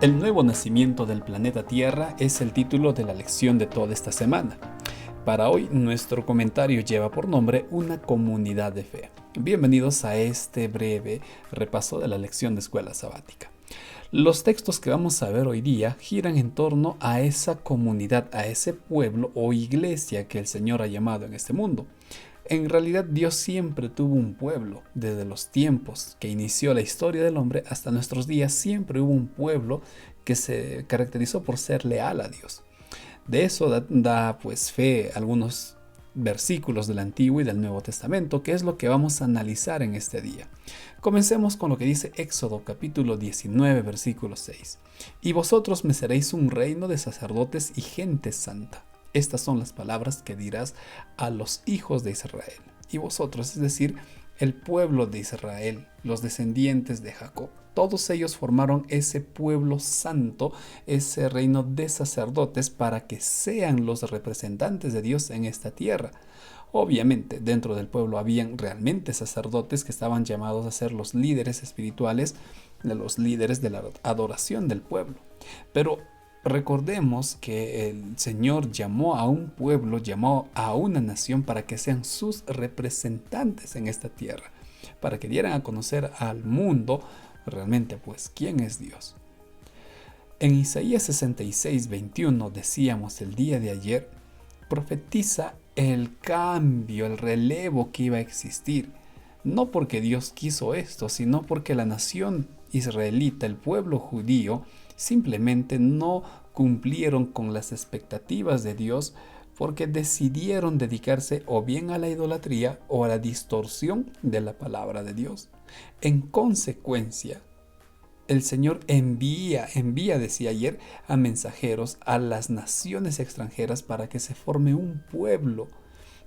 El nuevo nacimiento del planeta Tierra es el título de la lección de toda esta semana. Para hoy, nuestro comentario lleva por nombre Una comunidad de fe. Bienvenidos a este breve repaso de la lección de escuela sabática. Los textos que vamos a ver hoy día giran en torno a esa comunidad, a ese pueblo o iglesia que el Señor ha llamado en este mundo. En realidad, Dios siempre tuvo un pueblo. Desde los tiempos que inició la historia del hombre hasta nuestros días, siempre hubo un pueblo que se caracterizó por ser leal a Dios. De eso da pues fe algunos versículos del Antiguo y del Nuevo Testamento, que es lo que vamos a analizar en este día. Comencemos con lo que dice Éxodo capítulo 19, versículo 6. Y vosotros me seréis un reino de sacerdotes y gente santa. Estas son las palabras que dirás a los hijos de Israel. Y vosotros, es decir, el pueblo de Israel, los descendientes de Jacob, todos ellos formaron ese pueblo santo, ese reino de sacerdotes para que sean los representantes de Dios en esta tierra. Obviamente, dentro del pueblo habían realmente sacerdotes que estaban llamados a ser los líderes espirituales, los líderes de la adoración del pueblo. Pero recordemos que el Señor llamó a un pueblo, llamó a una nación para que sean sus representantes en esta tierra, para que dieran a conocer al mundo realmente pues quién es Dios. En Isaías 66, 21 decíamos el día de ayer, profetiza el cambio, el relevo que iba a existir, no porque Dios quiso esto, sino porque la nación israelita, el pueblo judío, simplemente no cumplieron con las expectativas de Dios porque decidieron dedicarse o bien a la idolatría o a la distorsión de la palabra de Dios. En consecuencia, el Señor envía, decía ayer, a mensajeros a las naciones extranjeras para que se forme un pueblo.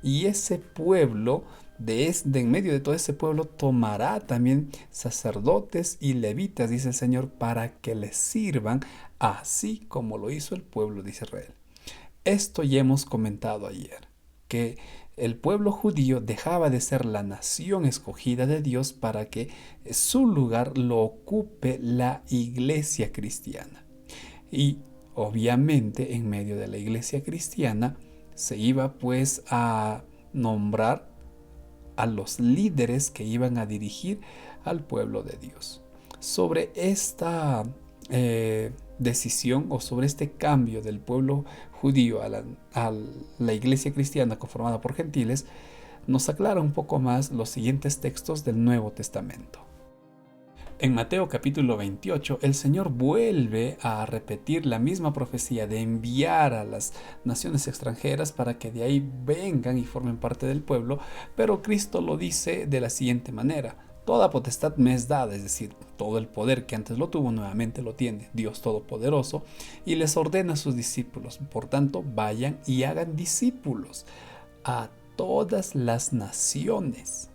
Y ese pueblo, de en medio de todo ese pueblo, tomará también sacerdotes y levitas, dice el Señor, para que les sirvan, así como lo hizo el pueblo de Israel. Esto ya hemos comentado ayer, que el pueblo judío dejaba de ser la nación escogida de Dios para que su lugar lo ocupe la iglesia cristiana. Y obviamente en medio de la iglesia cristiana se iba pues a nombrar a los líderes que iban a dirigir al pueblo de Dios. Sobre esta decisión o sobre este cambio del pueblo judío a la iglesia cristiana conformada por gentiles, nos aclara un poco más los siguientes textos del Nuevo Testamento. En Mateo capítulo 28, el Señor vuelve a repetir la misma profecía de enviar a las naciones extranjeras para que de ahí vengan y formen parte del pueblo, pero Cristo lo dice de la siguiente manera: toda potestad me es dada, es decir, todo el poder que antes lo tuvo, nuevamente lo tiene Dios Todopoderoso, y les ordena a sus discípulos, por tanto, vayan y hagan discípulos a todas las naciones.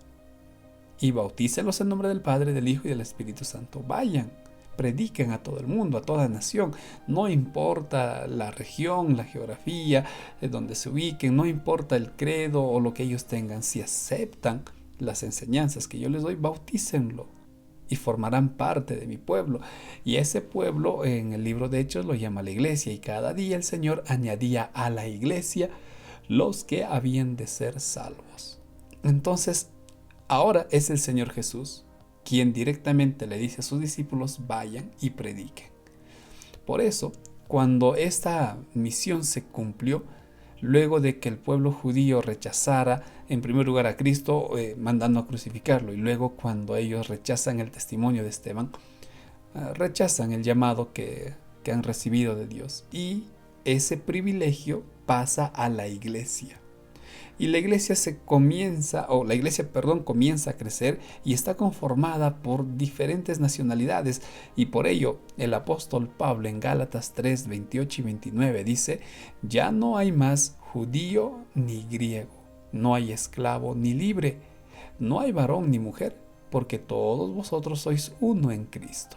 Y bautícelos en nombre del Padre, del Hijo y del Espíritu Santo. Vayan, prediquen a todo el mundo, a toda nación. No importa la región, la geografía, donde se ubiquen, no importa el credo o lo que ellos tengan. Si aceptan las enseñanzas que yo les doy, bautícenlo y formarán parte de mi pueblo. Y ese pueblo en el libro de Hechos lo llama la iglesia, y cada día el Señor añadía a la iglesia los que habían de ser salvos. Entonces, ahora es el Señor Jesús quien directamente le dice a sus discípulos: vayan y prediquen. Por eso, cuando esta misión se cumplió, luego de que el pueblo judío rechazara en primer lugar a Cristo, mandando a crucificarlo, y luego cuando ellos rechazan el testimonio de Esteban, rechazan el llamado que han recibido de Dios, y ese privilegio pasa a la iglesia. Y la iglesia comienza a crecer y está conformada por diferentes nacionalidades, y por ello el apóstol Pablo en Gálatas 3, 28 y 29 dice: ya no hay más judío ni griego, no hay esclavo ni libre, no hay varón ni mujer, porque todos vosotros sois uno en Cristo.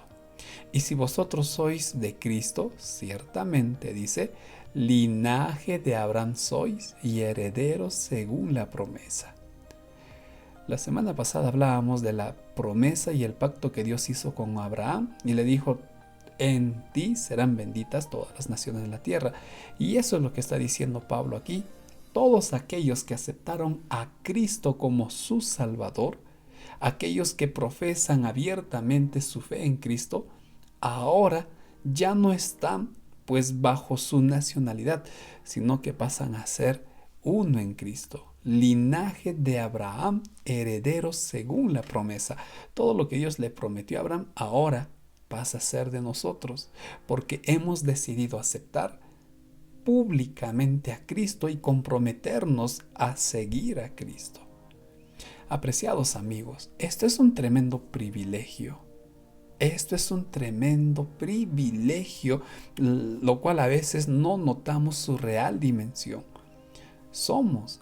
Y si vosotros sois de Cristo, ciertamente, dice, linaje de Abraham sois y herederos según la promesa. La semana pasada hablábamos de la promesa y el pacto que Dios hizo con Abraham, y le dijo: en ti serán benditas todas las naciones de la tierra. Y eso es lo que está diciendo Pablo aquí. Todos aquellos que aceptaron a Cristo como su Salvador, aquellos que profesan abiertamente su fe en Cristo, ahora ya no están pues bajo su nacionalidad, sino que pasan a ser uno en Cristo, linaje de Abraham, herederos según la promesa. Todo lo que Dios le prometió a Abraham ahora pasa a ser de nosotros, porque hemos decidido aceptar públicamente a Cristo y comprometernos a seguir a Cristo. Apreciados amigos, esto es un tremendo privilegio. Esto es un tremendo privilegio, lo cual a veces no notamos su real dimensión. Somos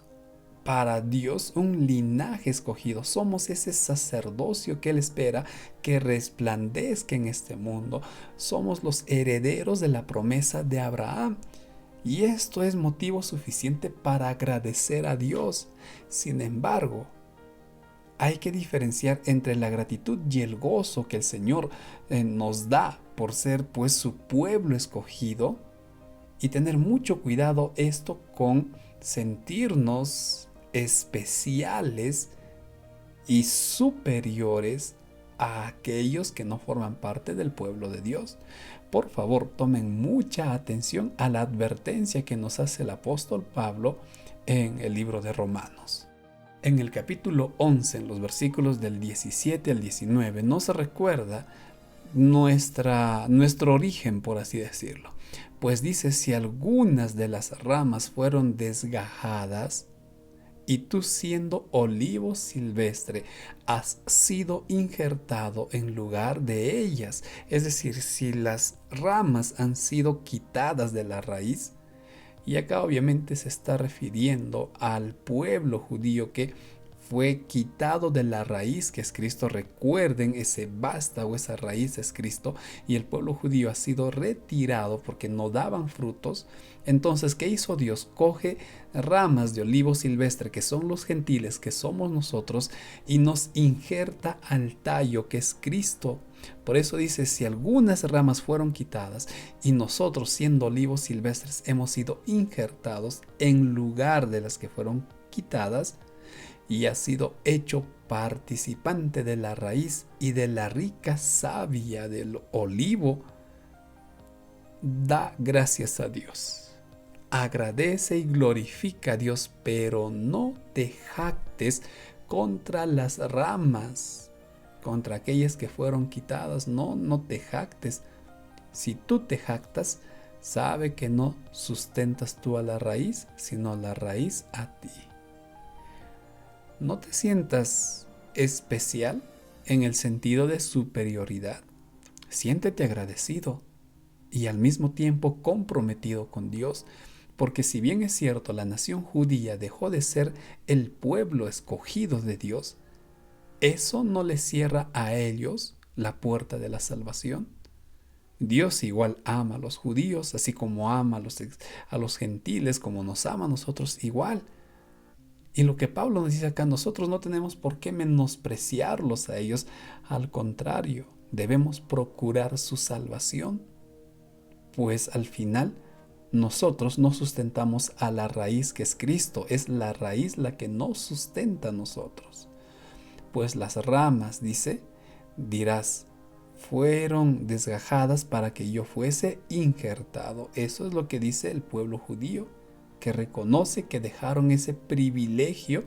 para Dios un linaje escogido. Somos ese sacerdocio que Él espera que resplandezca en este mundo. Somos los herederos de la promesa de Abraham. Y esto es motivo suficiente para agradecer a Dios. Sin embargo, hay que diferenciar entre la gratitud y el gozo que el Señor nos da por ser pues su pueblo escogido, y tener mucho cuidado esto con sentirnos especiales y superiores a aquellos que no forman parte del pueblo de Dios. Por favor, tomen mucha atención a la advertencia que nos hace el apóstol Pablo en el libro de Romanos. En el capítulo 11, en los versículos del 17 al 19, nos recuerda nuestro origen, por así decirlo. Pues dice: si algunas de las ramas fueron desgajadas, y tú, siendo olivo silvestre, has sido injertado en lugar de ellas. Es decir, si las ramas han sido quitadas de la raíz, y acá obviamente se está refiriendo al pueblo judío que fue quitado de la raíz, que es Cristo. Recuerden, ese vástago, esa raíz es Cristo, y el pueblo judío ha sido retirado porque no daban frutos. Entonces, ¿qué hizo Dios? Coge ramas de olivo silvestre, que son los gentiles, que somos nosotros, y nos injerta al tallo, que es Cristo. Por eso dice: si algunas ramas fueron quitadas, y nosotros, siendo olivos silvestres, hemos sido injertados en lugar de las que fueron quitadas, y ha sido hecho participante de la raíz y de la rica savia del olivo, da gracias a Dios. Agradece y glorifica a Dios, pero no te jactes contra las ramas, contra aquellas que fueron quitadas. No te jactes. Si tú te jactas, sabe que no sustentas tú a la raíz, sino la raíz a ti. No te sientas especial en el sentido de superioridad. Siéntete agradecido y al mismo tiempo comprometido con Dios, porque si bien es cierto, la nación judía dejó de ser el pueblo escogido de Dios, eso no les cierra a ellos la puerta de la salvación. Dios igual ama a los judíos, así como ama a los gentiles, como nos ama a nosotros igual. Y lo que Pablo nos dice acá: nosotros no tenemos por qué menospreciarlos a ellos. Al contrario, debemos procurar su salvación, pues al final nosotros no sustentamos a la raíz, que es Cristo. Es la raíz la que nos sustenta a nosotros. Pues las ramas, dirás, fueron desgajadas para que yo fuese injertado. Eso es lo que dice el pueblo judío, que reconoce que dejaron ese privilegio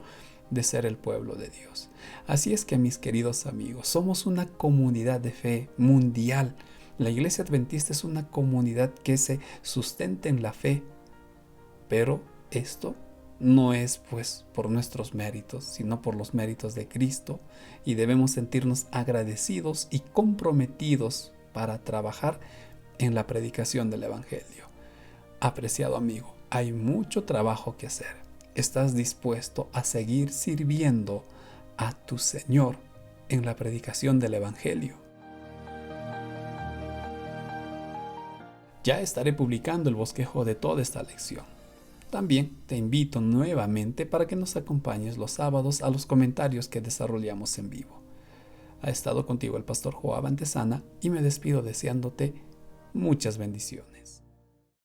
de ser el pueblo de Dios. Así es que, mis queridos amigos, somos una comunidad de fe mundial. La Iglesia Adventista es una comunidad que se sustenta en la fe, pero esto no es pues por nuestros méritos, sino por los méritos de Cristo, y debemos sentirnos agradecidos y comprometidos para trabajar en la predicación del Evangelio. Apreciado amigo, hay mucho trabajo que hacer. ¿Estás dispuesto a seguir sirviendo a tu Señor en la predicación del Evangelio? Ya estaré publicando el bosquejo de toda esta lección. También te invito nuevamente para que nos acompañes los sábados a los comentarios que desarrollamos en vivo. Ha estado contigo el pastor Joab Antesana y me despido deseándote Muchas bendiciones.